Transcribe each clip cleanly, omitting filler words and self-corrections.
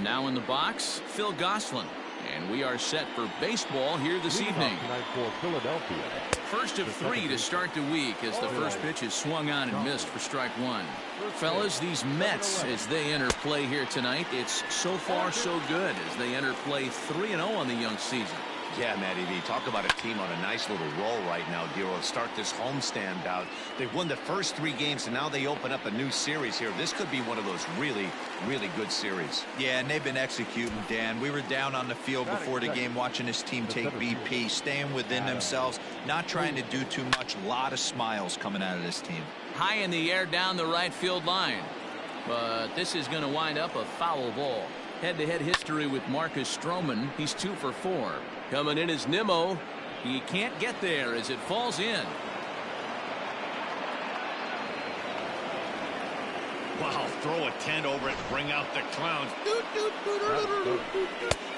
Now in the box, Phil Gosselin. And we are set for baseball here this evening. First of 3 to start the week as the first pitch is swung on and missed for strike 1. Fellas, these Mets, as they enter play here tonight, it's so far so good as they enter play 3-0 on the young season. Yeah, Matty V, talk about a team on a nice little roll right now, Dero. Start this homestand out. They've won the first 3 games, and now they open up a new series here. This could be one of those really, really good series. Yeah, and they've been executing, Dan. We were down on the field before the game watching this team take BP, staying within themselves, not trying to do too much. A lot of smiles coming out of this team. High in the air down the right field line. But this is going to wind up a foul ball. Head-to-head history with Marcus Stroman. He's 2 for 4. Coming in is Nimmo. He can't get there as it falls in. Wow, throw a tent over it, bring out the clowns.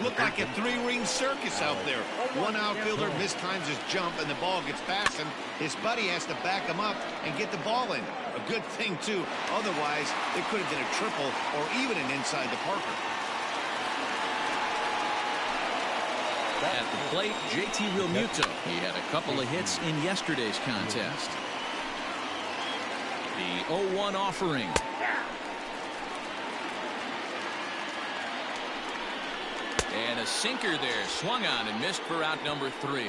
Look like a 3-ring circus out there. One outfielder mistimes his jump and the ball gets past him. His buddy has to back him up and get the ball in. A good thing, too. Otherwise, it could have been a triple or even an inside the Parker. At the plate, JT Realmuto. He had a couple of hits in yesterday's contest. The 0-1 offering. And a sinker there, swung on and missed for out number 3.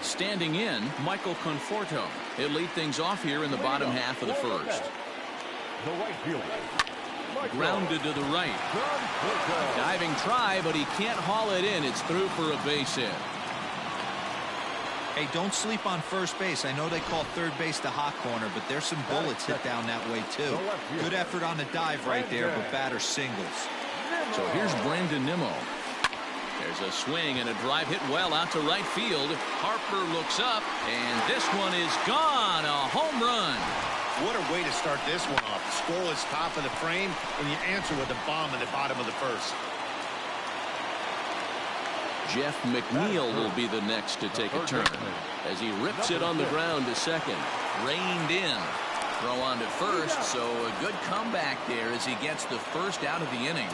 Standing in, Michael Conforto. He'll lead things off here in the bottom half of the first. The right fielder. Grounded to the right. Diving try, but he can't haul it in. It's through for a base hit. Hey, don't sleep on first base. I know they call third base the hot corner, but there's some bullets hit down that way, too. Good effort on the dive right there, but batter singles. So here's Brandon Nimmo. There's a swing and a drive hit well out to right field. Harper looks up, and this one is gone. A home run. What a way to start this one off. The scoreless top of the frame, and you answer with a bomb in the bottom of the first. Jeff McNeil will be the next to take a turn as he rips it on the ground to second. Reined in. Throw on to first, so a good comeback there as he gets the first out of the inning.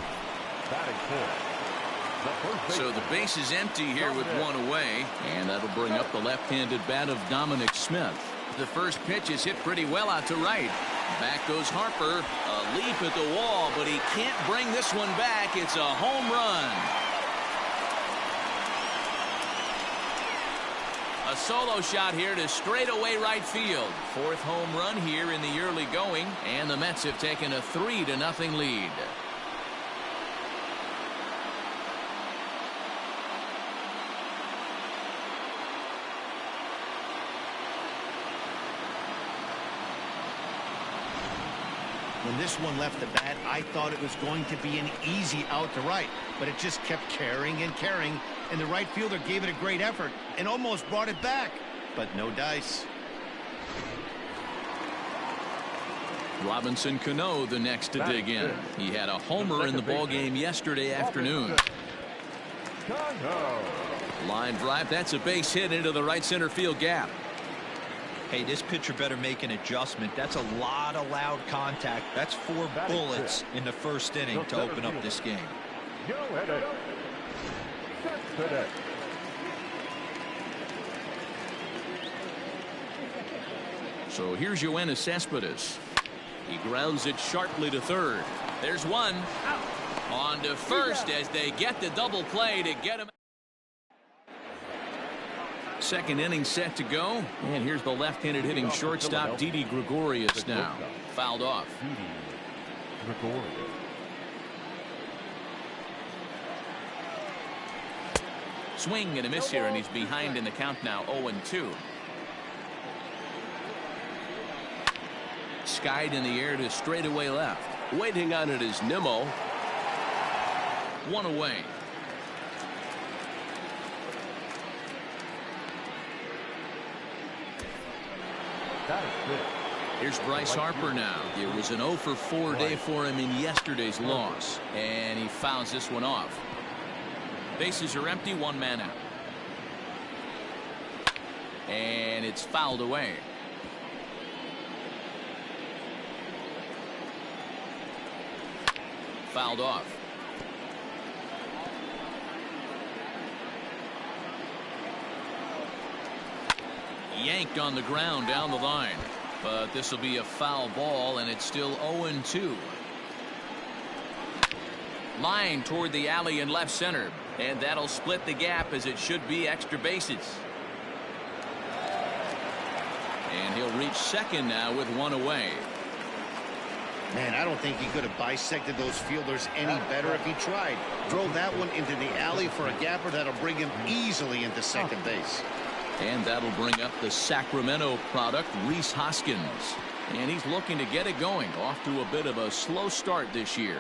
So the base is empty here with one away, and that'll bring up the left-handed bat of Dominic Smith. The first pitch is hit pretty well out to right. Back goes Harper. A leap at the wall, but he can't bring this one back. It's a home run. A solo shot here to straightaway right field. 4th home run here in the early going, and the Mets have taken a 3-0 lead. When this one left the bat, I thought it was going to be an easy out to right, but it just kept carrying and carrying, and the right fielder gave it a great effort and almost brought it back, but no dice. Robinson Cano the next to dig in. He had a homer in the ballgame yesterday afternoon. Line drive, that's a base hit into the right center field gap. Hey, this pitcher better make an adjustment. That's a lot of loud contact. That's 4 bullets in the first inning to open up this game. So here's Yoenis Cespedes. He grounds it sharply to third. There's one. On to first as they get the double play to get him. Second inning set to go, and here's the left-handed hitting shortstop Didi Gregorius now. Fouled off. Swing and a miss here, and he's behind in the count now, 0-2. Skied in the air to straightaway left. Waiting on it is Nimmo. One away. Here's Bryce Harper now. It was an 0 for 4 day for him in yesterday's loss, and he fouls this one off. Bases are empty, 1 man out. And it's fouled away. fouled off. Yanked on the ground down the line. But this will be a foul ball, and it's still 0-2. Line toward the alley in left center. And that'll split the gap, as it should be extra bases. And he'll reach second now with one away. Man, I don't think he could have bisected those fielders any better if he tried. Drove that one into the alley for a gapper that'll bring him easily into second base. And that'll bring up the Sacramento product, Rhys Hoskins. And he's looking to get it going. Off to a bit of a slow start this year.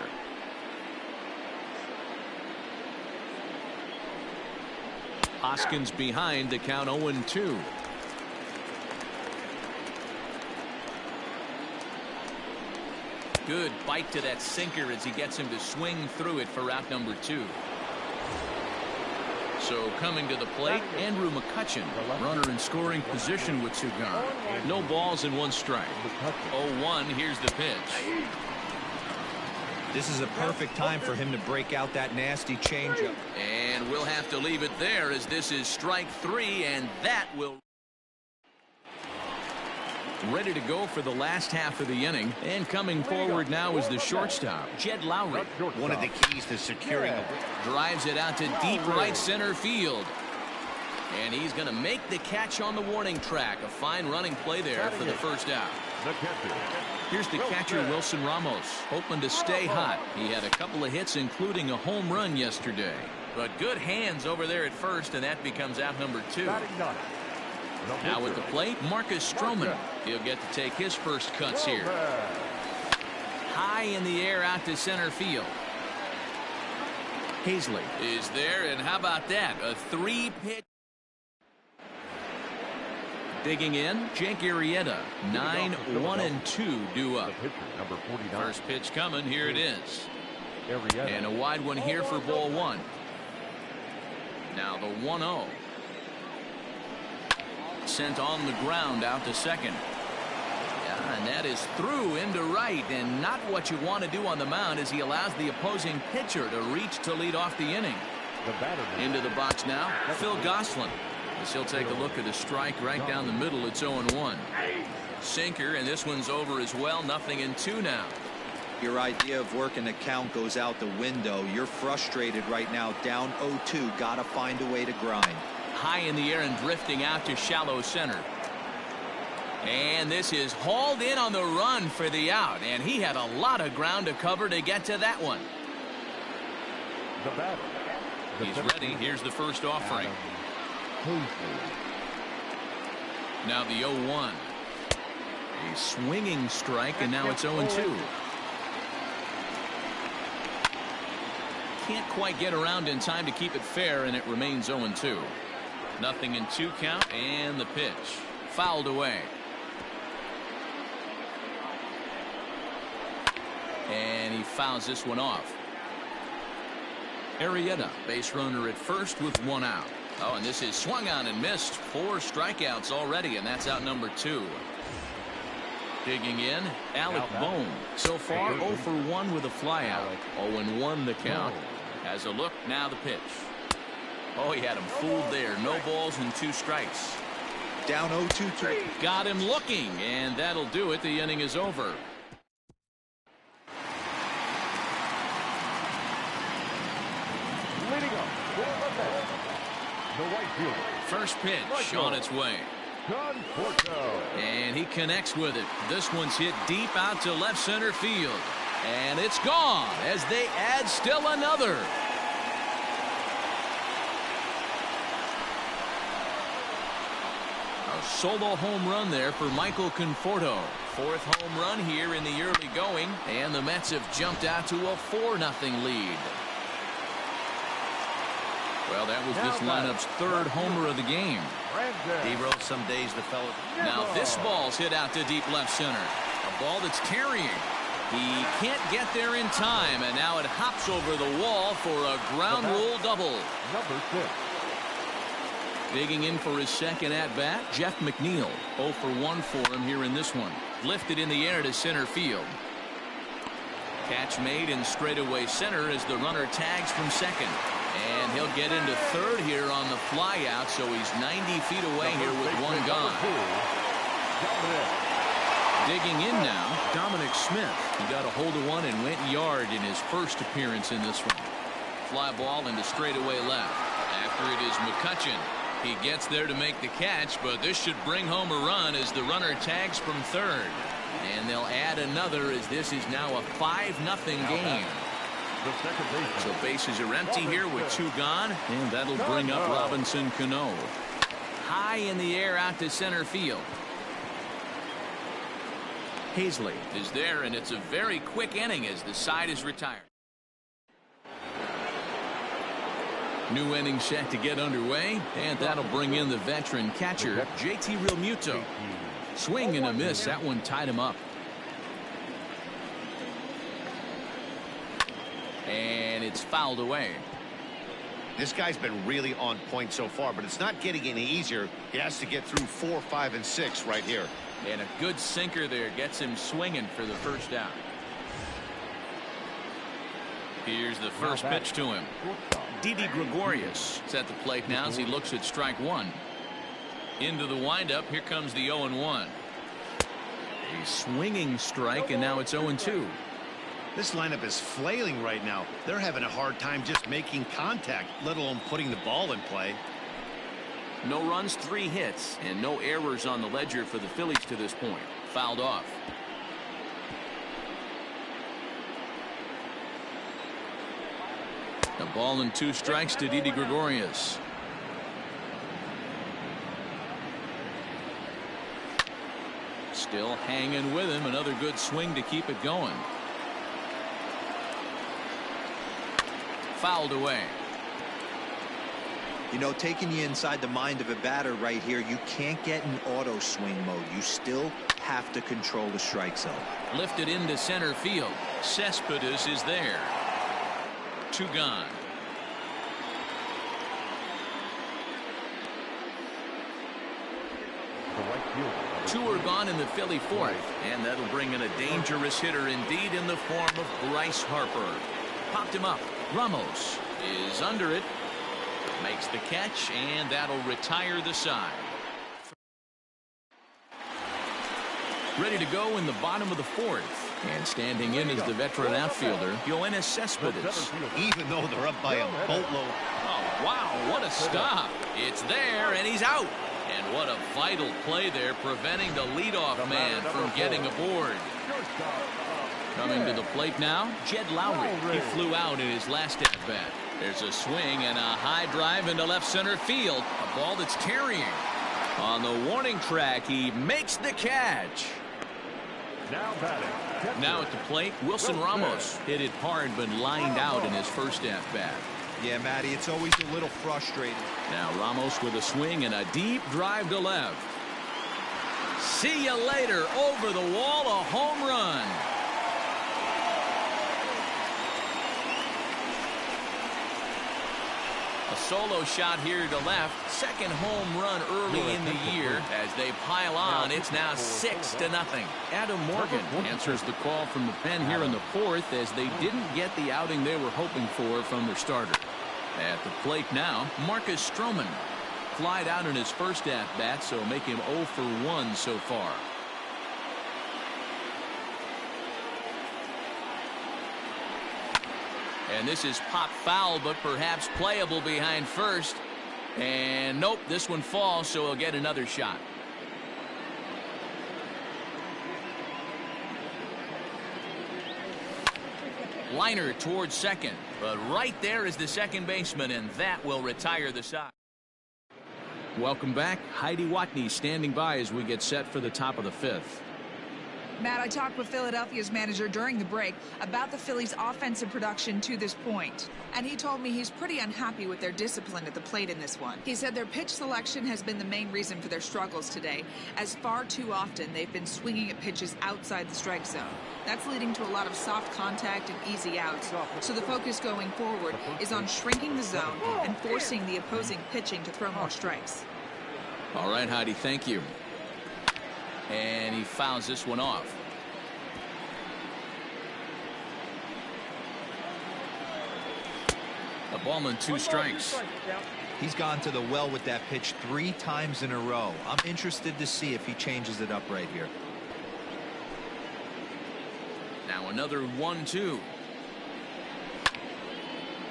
Hoskins behind to count 0-2. Good bite to that sinker as he gets him to swing through it for out number 2. So coming to the plate, Andrew McCutchen, runner in scoring position with 2 gone. No balls and 1 strike. 0-1. Here's the pitch. This is a perfect time for him to break out that nasty changeup. And we'll have to leave it there, as this is strike 3, and that will. Ready to go for the last half of the inning, and coming forward now is the shortstop, Jed Lowry. One of the keys to securing a drives it out to deep right center field, and he's going to make the catch on the warning track. A fine running play there for the first out. Here's the catcher, Wilson Ramos, hoping to stay hot. He had a couple of hits, including a home run yesterday. But good hands over there at first, and that becomes out number 2. Now at the plate, Marcus Stroman. He'll get to take his first cuts here. High in the air out to center field. Hazley is there, and how about that? A 3-pitch. Digging in, Jake Arrieta. 9-1-2 due up. First pitch coming. Here it is. And a wide one here for ball 1. Now the 1-0. Sent on the ground out to second. Yeah, and that is through into right, and not what you want to do on the mound, as he allows the opposing pitcher to reach to lead off the inning. Into the box now, Phil Gosselin. As he'll take a look at a strike right down the middle. It's 0-1. Sinker, and this one's over as well. 0-2 now. Your idea of working the count goes out the window. You're frustrated right now, down 0-2. Gotta find a way to grind. High in the air and drifting out to shallow center. And this is hauled in on the run for the out, and he had a lot of ground to cover to get to that one. He's ready. Here's the first offering. Now the 0-1. A swinging strike, and now it's 0-2. Can't quite get around in time to keep it fair, and it remains 0-2. 0-2 count, and the pitch fouled away. And he fouls this one off. Arrieta, base runner at first with 1 out. Oh, and this is swung on and missed. 4 strikeouts already, and that's out number 2. Digging in, Alec Bohm. So far 0 for 1 with a flyout. 0-1 the count. Has a look, now the pitch. Oh, he had him fooled there. No balls and 2 strikes. Down 0-2. Got him looking, and that'll do it. The inning is over. Leading up, the right fielder. First pitch on its way. And he connects with it. This one's hit deep out to left center field. And it's gone as they add still another. A solo home run there for Michael Conforto. 4th home run here in the early going. And the Mets have jumped out to a 4-0 lead. Well, that was this lineup's 3rd homer of the game. Hero, some days the fellow. Now this ball's hit out to deep left center. A ball that's carrying. He can't get there in time, and now it hops over the wall for a ground rule double. Number 6. Digging in for his second at-bat, Jeff McNeil. 0 for 1 for him here in this one. Lifted in the air to center field. Catch made in straightaway center as the runner tags from second. And he'll get into third here on the flyout, so he's 90 feet away here with one gone. Digging in now, Dominic Smith. He got a hold of one and went yard in his first appearance in this one. Fly ball into straightaway left. After it is McCutcheon. He gets there to make the catch, but this should bring home a run as the runner tags from third. And they'll add another as this is now a 5-0 game. So bases are empty here with two gone, and that'll bring up Robinson Cano. High in the air out to center field. Hazley is there, and it's a very quick inning as the side is retired. New inning set to get underway, and that'll bring in the veteran catcher, JT Realmuto. Swing and a miss. That one tied him up. And it's fouled away. This guy's been really on point so far, but it's not getting any easier. He has to get through 4, 5, and 6 right here. And a good sinker there gets him swinging for the first out. Here's the first pitch to him. Didi Gregorius is at the plate now as he looks at strike one. Into the windup. Here comes the 0-1. A swinging strike, and now it's 0-2. This lineup is flailing right now. They're having a hard time just making contact, let alone putting the ball in play. No runs, 3 hits, and no errors on the ledger for the Phillies to this point. Fouled off. A ball and 2 strikes to Didi Gregorius. Still hanging with him. Another good swing to keep it going. Fouled away. You know, taking you inside the mind of a batter right here, you can't get in auto swing mode. You still have to control the strike zone. Lifted into center field. Cespedes is there. 2 gone. Two are gone in the Philly fourth, and that'll bring in a dangerous hitter indeed in the form of Bryce Harper. Popped him up. Ramos is under it. Makes the catch, and that'll retire the side. Ready to go in the bottom of the fourth. And standing in is the veteran outfielder, Yoenis Cespedes. Even though they're up by a boatload. Oh, wow, what a stop. It's there, and he's out. And what a vital play there, preventing the leadoff man from getting aboard. Coming to the plate now, Jed Lowry. He flew out in his last at-bat. There's a swing and a high drive into left center field. A ball that's carrying. On the warning track, he makes the catch. Now at the plate, Wilson Ramos hit it hard but lined out in his first at-bat. Yeah, Matty, it's always a little frustrating. Now Ramos with a swing and a deep drive to left. See you later. Over the wall, a home run. A solo shot here to left. Second home run early in the year. As they pile on, it's now 6-0. Adam Morgan answers the call from the pen here in the fourth as they didn't get the outing they were hoping for from their starter. At the plate now, Marcus Stroman. Flied out in his first at-bat, so make him 0 for 1 so far. And this is pop foul, but perhaps playable behind first. And nope, this one falls, so he'll get another shot. Liner towards second, but right there is the second baseman, and that will retire the side. Welcome back. Heidi Watney standing by as we get set for the top of the fifth. Matt, I talked with Philadelphia's manager during the break about the Phillies' offensive production to this point, and he told me he's pretty unhappy with their discipline at the plate in this one. He said their pitch selection has been the main reason for their struggles today, as far too often they've been swinging at pitches outside the strike zone. That's leading to a lot of soft contact and easy outs, so the focus going forward is on shrinking the zone and forcing the opposing pitching to throw more strikes. All right, Heidi, thank you. And he fouls this one off. A ball and 2 strikes. He's gone to the well with that pitch 3 times in a row. I'm interested to see if he changes it up right here. Now another 1-2.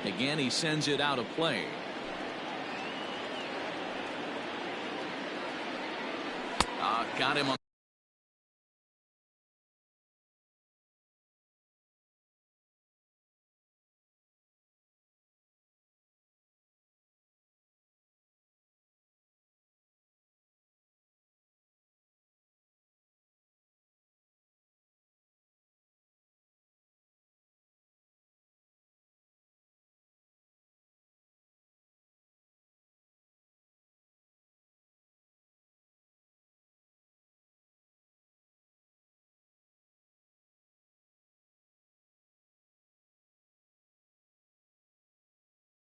Again, he sends it out of play. Got him on.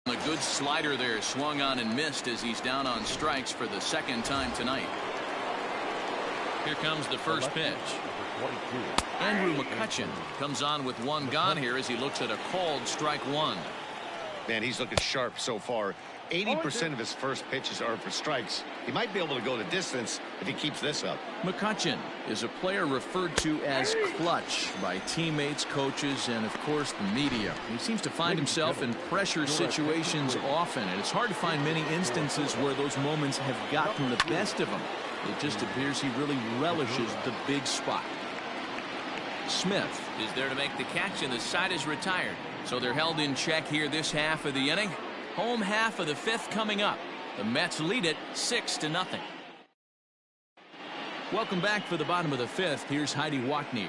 A good slider there, swung on and missed as he's down on strikes for the 2nd time tonight. Here comes the first pitch. Andrew McCutchen comes on with 1 gone here as he looks at a called strike 1. Man, he's looking sharp so far. 80% of his first pitches are for strikes. He might be able to go the distance if he keeps this up. McCutchen is a player referred to as clutch by teammates, coaches, and of course the media. He seems to find himself in pressure situations often, and it's hard to find many instances where those moments have gotten the best of him. It just appears he really relishes the big spot. Smith is there to make the catch, and the side is retired. So they're held in check here this half of the inning. Home half of the 5th coming up. The Mets lead it 6-0. Welcome back for the bottom of the 5th. Here's Heidi Watney.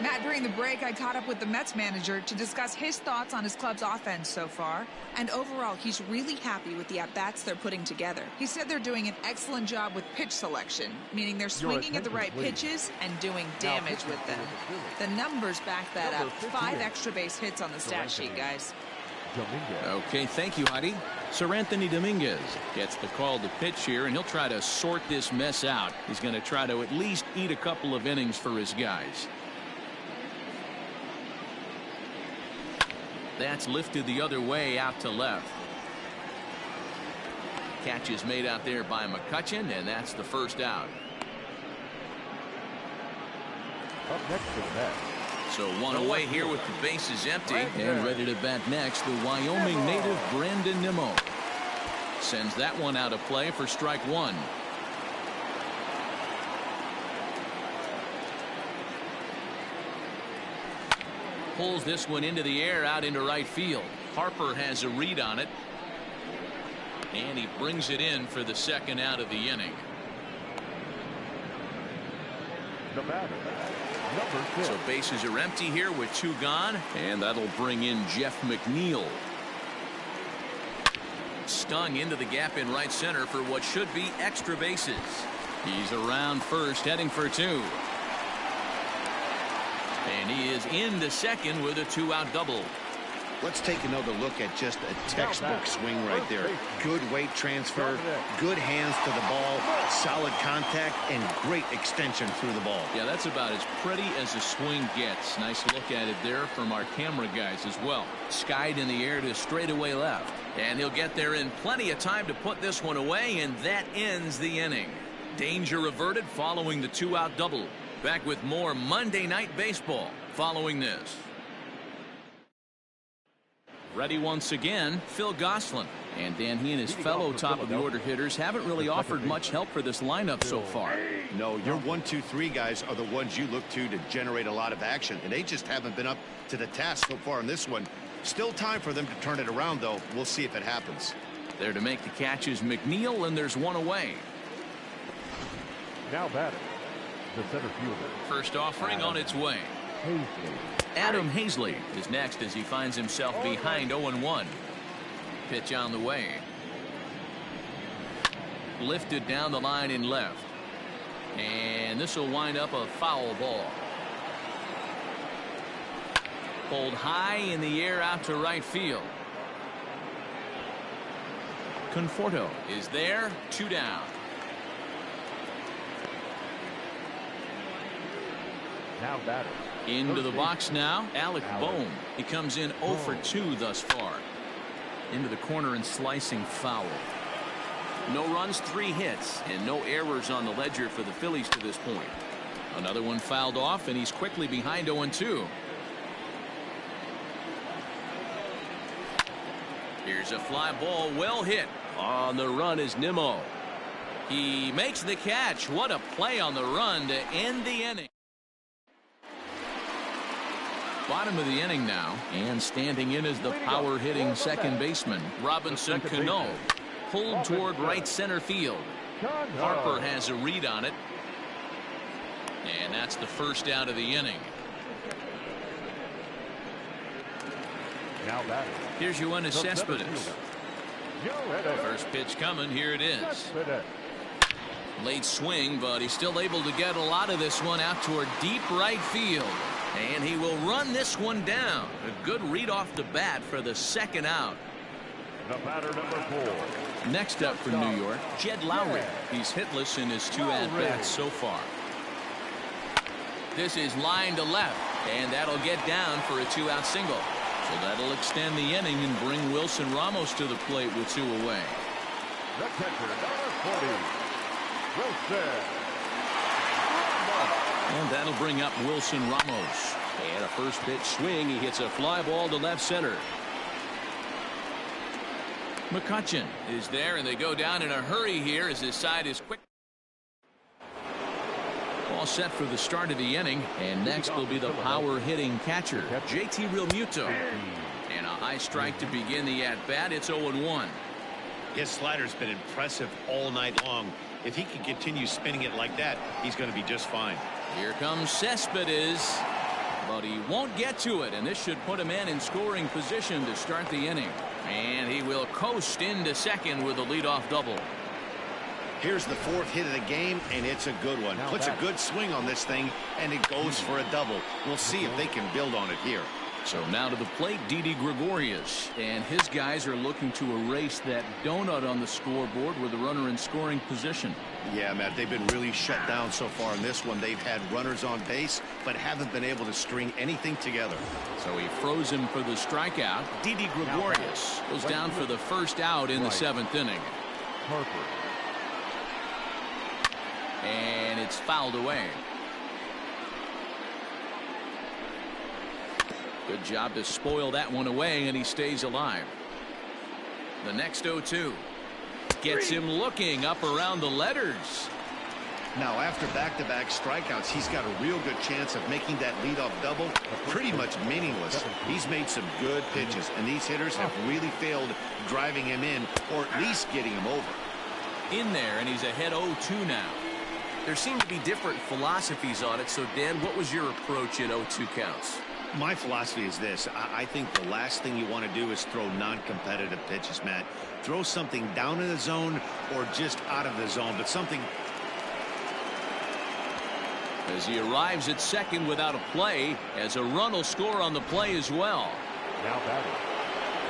Matt, during the break, I caught up with the Mets manager to discuss his thoughts on his club's offense so far. And overall, he's really happy with the at-bats they're putting together. He said they're doing an excellent job with pitch selection, meaning they're swinging at the right pitches and doing damage with them. The numbers back that up. 5 extra base hits on the stat sheet, guys. Okay, thank you, Heidi. Sir Anthony Dominguez gets the call to pitch here, and he'll try to sort this mess out. He's going to try to at least eat a couple of innings for his guys. That's lifted the other way out to left. Catch is made out there by McCutchen, and that's the first out. Up next to the bat. So 1 away here with the bases empty, and ready to bat next, the Wyoming native Brandon Nimmo. Sends that one out of play for strike 1. Pulls this one into the air out into right field. Harper has a read on it, and he brings it in for the 2nd out of the inning. The batter, number 6. So bases are empty here with 2 gone, and that'll bring in Jeff McNeil. Stung into the gap in right center for what should be extra bases. He's around first, heading for 2. And he is into second with a 2-out double. Let's take another look at just a textbook swing right there. Good weight transfer, good hands to the ball, solid contact, and great extension through the ball. Yeah, that's about as pretty as a swing gets. Nice look at it there from our camera guys as well. Skied in the air to straightaway left. And he'll get there in plenty of time to put this one away, and that ends the inning. Danger averted following the 2-out double. Back with more Monday Night Baseball following this. Ready once again, Phil Gosselin. And Dan, he and his fellow top-of-the-order hitters haven't really offered much help for this lineup so far. No, your 1, 2, 3 guys are the ones you look to generate a lot of action, and they just haven't been up to the task so far in this one. Still time for them to turn it around, though. We'll see if it happens. There to make the catch is McNeil, and there's 1 away. Now batting, the center fielder. First offering on its way. Adam Hazley is next as he finds himself behind 0-1. Pitch on the way. Lifted down the line in left. And this will wind up a foul ball. Pulled high in the air out to right field. Conforto is there, 2 down. Now batter. Into the box now, Alec Bohm. He comes in 0 for 2 thus far. into the corner and slicing foul. No runs, 3 hits, and no errors on the ledger for the Phillies to this point. Another one fouled off, and he's quickly behind 0-2. Here's a fly ball, well hit. On the run is Nimmo. He makes the catch. What a play on the run to end the inning. Bottom of the inning now, and standing in is the power-hitting second baseman, Robinson Cano, pulled toward right center field. Harper has a read on it, and that's the first out of the inning. Now batting. Here's Yoenis Cespedes. First pitch coming. Here it is. Late swing, but he's still able to get a lot of this one out toward deep right field. And he will run this one down. A good read off the bat for the second out. The batter, number 4. Next up for New York, Jed Lowry. He's hitless in his 2 at-bats so far. This is line to left, and that'll get down for a 2-out single. So that'll extend the inning and bring Wilson Ramos to the plate with 2 away. The catcher, number 40, Wilson. And that'll bring up Wilson Ramos. And a first pitch swing. He hits a fly ball to left center. McCutchen is there, and they go down in a hurry here as his side is quick. All set for the start of the inning, and next will be the power-hitting catcher, JT Realmuto. And a high strike to begin the at-bat. It's 0-1. His slider's been impressive all night long. If he can continue spinning it like that, he's going to be just fine. Here comes Cespedes, but he won't get to it, and this should put him in scoring position to start the inning. And he will coast into second with a leadoff double. Here's the 4th hit of the game, and it's a good one. Puts a good swing on this thing, and it goes for a double. We'll see if they can build on it here. So now to the plate, Didi Gregorius, and his guys are looking to erase that donut on the scoreboard with a runner in scoring position. Yeah, Matt, they've been really shut down so far in this one. They've had runners on base, but haven't been able to string anything together. So he froze him for the strikeout. Didi Gregorius goes down for the first out in the 7th inning. Harper. And it's fouled away. Good job to spoil that one away, and he stays alive. The next 0-2 gets him looking up around the letters. Now, after back-to-back strikeouts, he's got a real good chance of making that leadoff double pretty much meaningless. He's made some good pitches, and these hitters have really failed driving him in, or at least getting him over. In there, and he's ahead 0-2 now. There seem to be different philosophies on it. So, Dan, what was your approach in 0-2 counts? My philosophy is this. I think the last thing you want to do is throw non-competitive pitches, Matt. Throw something down in the zone or just out of the zone, but something. As he arrives at second without a play, as a run will score on the play as well. Now batting.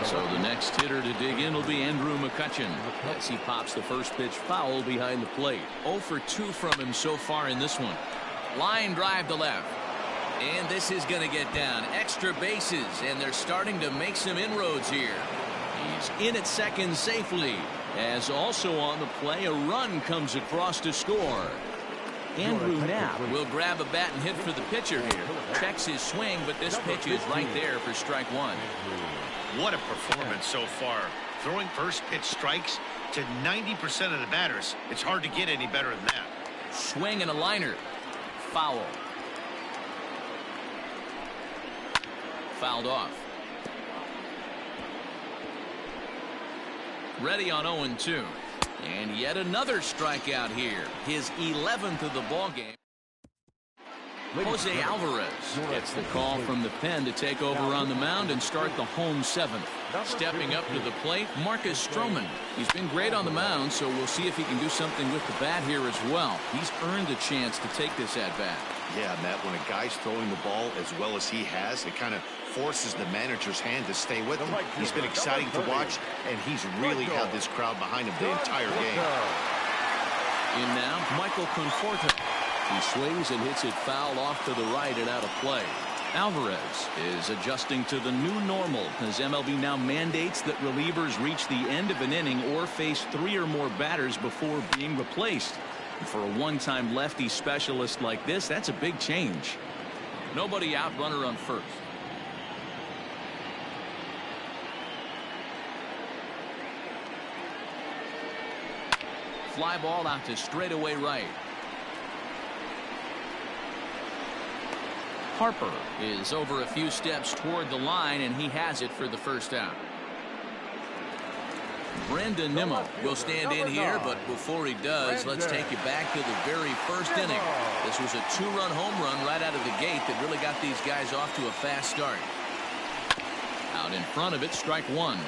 So the next hitter to dig in will be Andrew McCutchen as he pops the first pitch foul behind the plate. 0 for 2 from him so far in this one. Line drive to left. And this is going to get down. Extra bases, and they're starting to make some inroads here. He's in at second safely, as also on the play a run comes across to score. Andrew Knapp will grab a bat and hit for the pitcher here. Checks his swing, but this pitch is right there for strike 1. What a performance so far. Throwing first pitch strikes to 90% of the batters. It's hard to get any better than that. Swing and a liner. Foul. Fouled off. Ready on 0-2. And yet another strikeout here. His 11th of the ball game. Jose Alvarez gets the call from the pen to take over on the mound and start the home 7th. Stepping up to the plate, Marcus Stroman. He's been great on the mound, so we'll see if he can do something with the bat here as well. He's earned a chance to take this at-bat. Yeah, Matt, when a guy's throwing the ball as well as he has, it kind of forces the manager's hand to stay with him. He's been exciting to watch, and he's really had this crowd behind him the entire game. In now, Michael Conforto. He swings and hits it foul off to the right and out of play. Alvarez is adjusting to the new normal as MLB now mandates that relievers reach the end of an inning or face 3 or more batters before being replaced. And for a one-time lefty specialist like this, that's a big change. Nobody out, runner on first. Fly ball out to straightaway right. Harper is over a few steps toward the line, and he has it for the first out. Brandon Nimmo will stand in here, but before he does, let's take you back to the very first inning. This was a 2-run home run right out of the gate that really got these guys off to a fast start. Out in front of it, strike one.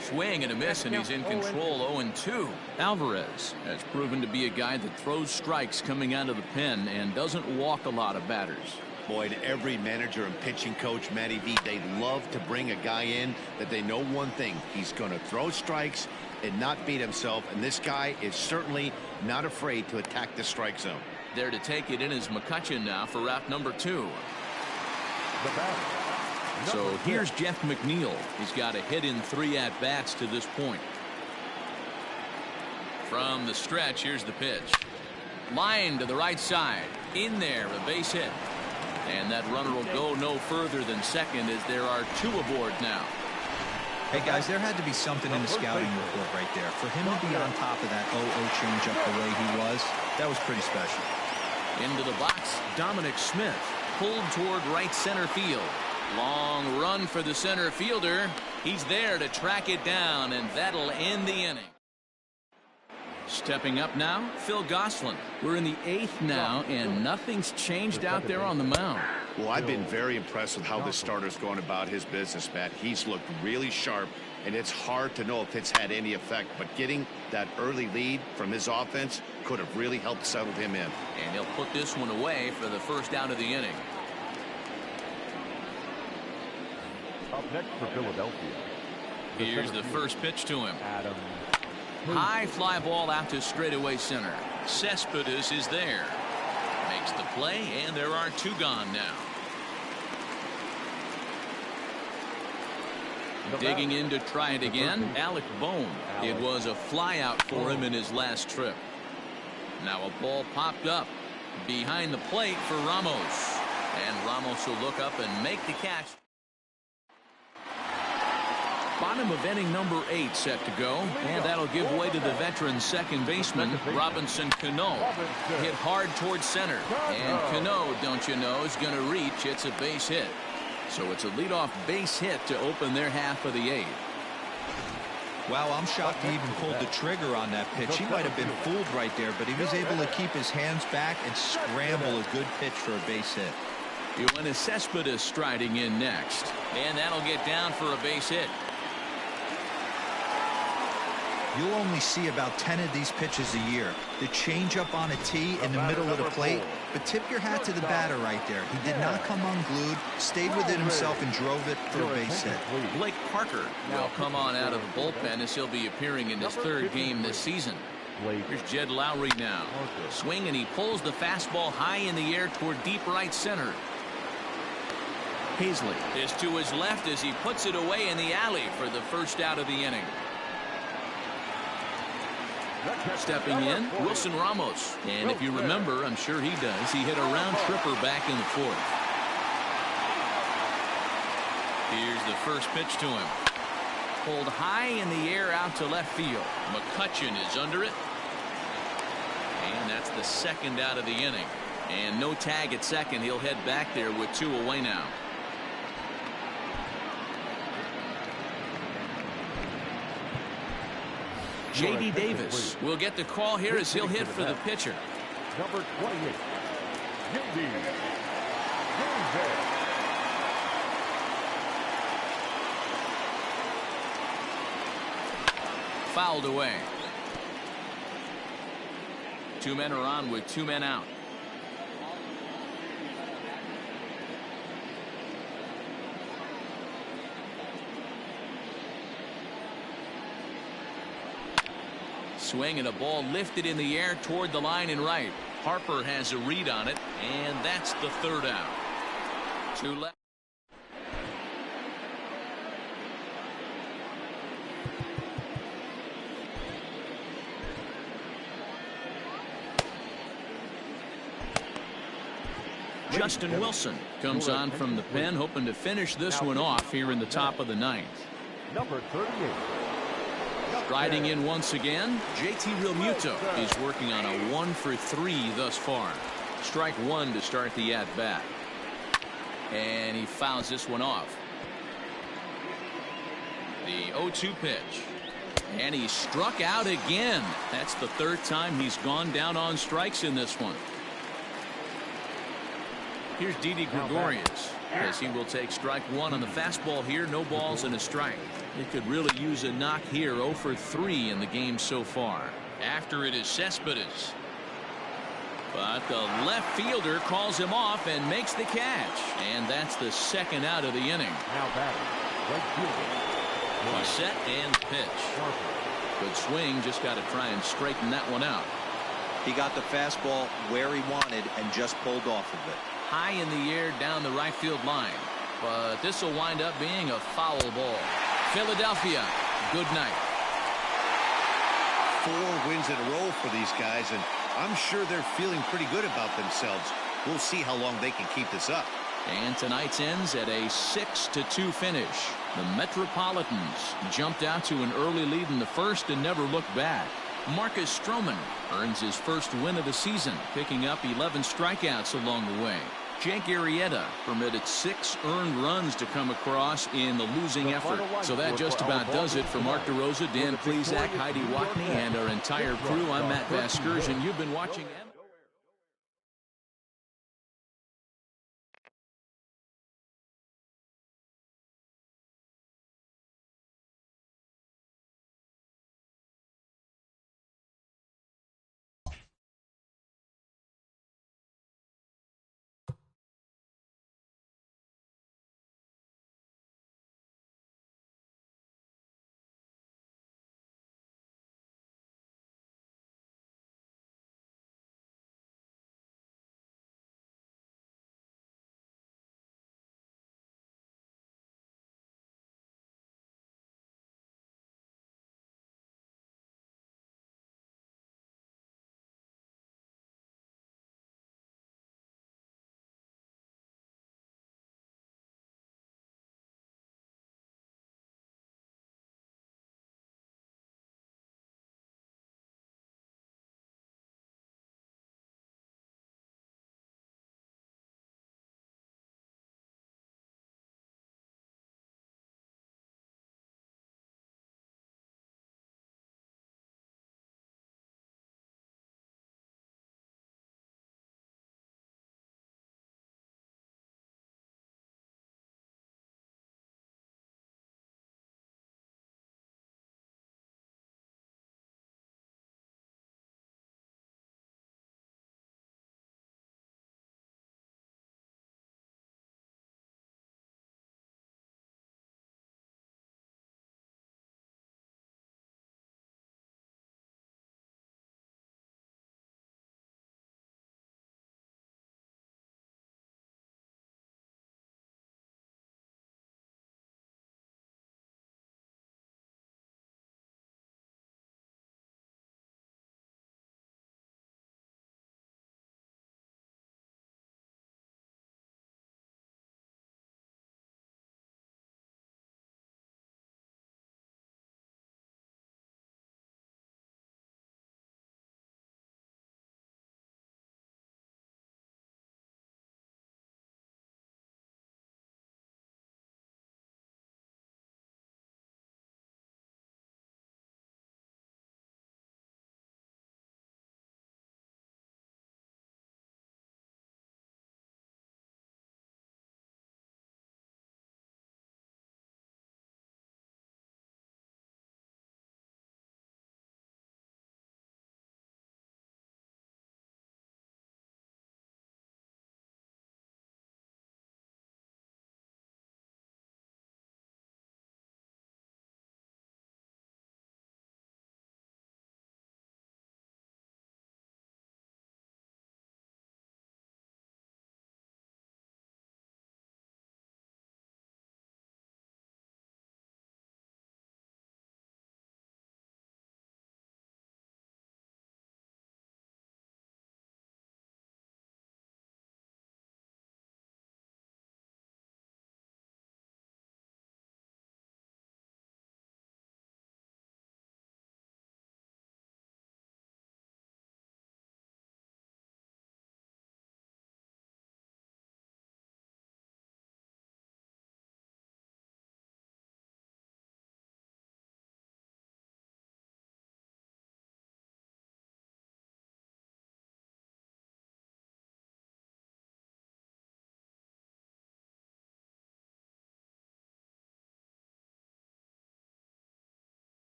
Swing and a miss, and he's in control. 0-2. Alvarez has proven to be a guy that throws strikes coming out of the pen and doesn't walk a lot of batters. Boyd, every manager and pitching coach, Matty V, they love to bring a guy in that they know one thing: he's going to throw strikes and not beat himself, and this guy is certainly not afraid to attack the strike zone. There to take it in is McCutchen now for route number 2. So here's Jeff McNeil. He's got a hit in 3 at-bats to this point. From the stretch, here's the pitch. Line to the right side. In there, a base hit. And that runner will go no further than second as there are 2 aboard now. Hey, guys, there had to be something in the scouting report right there. For him to be on top of that 0-0 changeup the way he was, that was pretty special. Into the box, Dominic Smith. Pulled toward right center field. Long run for the center fielder. He's there to track it down, and that'll end the inning. Stepping up now, Phil Gosselin. We're in the 8th now, and nothing's changed out there on the mound. Well, I've been very impressed with how this starter's going about his business, Matt. He's looked really sharp, and it's hard to know if it's had any effect, but getting that early lead from his offense could have really helped settle him in. And he'll put this one away for the first out of the inning. Up next for Philadelphia. Here's the first pitch to him. High fly ball out to straightaway center. Cespedes is there. Makes the play, and there are 2 gone now. Digging in to try it again, Alec Bohm. It was a fly out for him in his last trip. Now a ball popped up behind the plate for Ramos. And Ramos will look up and make the catch. Bottom of inning number 8 set to go, and that'll give way to the veteran second baseman, Robinson Cano. Hit hard towards center, and Cano, don't you know, is going to reach. It's a base hit. So it's a leadoff base hit to open their half of the 8th. Wow, I'm shocked he even pulled the trigger on that pitch. He might have been fooled right there, but he was able to keep his hands back and scramble a good pitch for a base hit. Yoenis Cespedes striding in next, and that'll get down for a base hit. You'll only see about 10 of these pitches a year. The changeup on a tee in the middle of the plate. But tip your hat to the batter right there. He did not come unglued, stayed within himself, and drove it for a base hit. Blake Parker will come on out of the bullpen as he'll be appearing in his 3rd game this season. Here's Jed Lowry now. Swing, and he pulls the fastball high in the air toward deep right center. Hazley is to his left as he puts it away in the alley for the first out of the inning. Stepping in, Wilson Ramos. And if you remember, I'm sure he does, he hit a round tripper back in the 4th. Here's the first pitch to him. Pulled high in the air out to left field. McCutchen is under it. And that's the 2nd out of the inning. And no tag at second. He'll head back there with 2 away now. J.D. Davis will get the call here as he'll hit for the pitcher. Number 28, J.D. Fouled away. 2 men are on with 2 men out. swing and a ball lifted in the air toward the line and right. Harper has a read on it, and that's the third out. Two left. Justin Wilson comes on from the pen, hoping to finish this one off here in the top of the ninth. Number 38. Striding in once again, JT Realmuto. He's working on a 1-for-3 thus far. Strike one to start the at-bat. And he fouls this one off. The 0-2 pitch. And he struck out again. That's the third time he's gone down on strikes in this one. Here's Didi Gregorius, as he will take strike one on the fastball here. No balls and a strike. He could really use a knock here. 0-for-3 in the game so far. After it is Cespedes. But the left fielder calls him off and makes the catch. And that's the second out of the inning. Now batting, right fielder. He's set and pitch. Good swing. Just got to try and straighten that one out. He got the fastball where he wanted and just pulled off of it. High in the air down the right field line. But this will wind up being a foul ball. Philadelphia, good night. 4 wins in a row for these guys, and I'm sure they're feeling pretty good about themselves. We'll see how long they can keep this up. And tonight's ends at a 6-2 finish. The Metropolitans jumped out to an early lead in the first and never looked back. Marcus Stroman earns his first win of the season, picking up 11 strikeouts along the way. Jake Arrieta permitted 6 earned runs to come across in the losing effort. So that just about does it for Mark DeRosa, Dan Plesac, Heidi Watney, and our entire crew. I'm Matt Vasgersian. You've been watching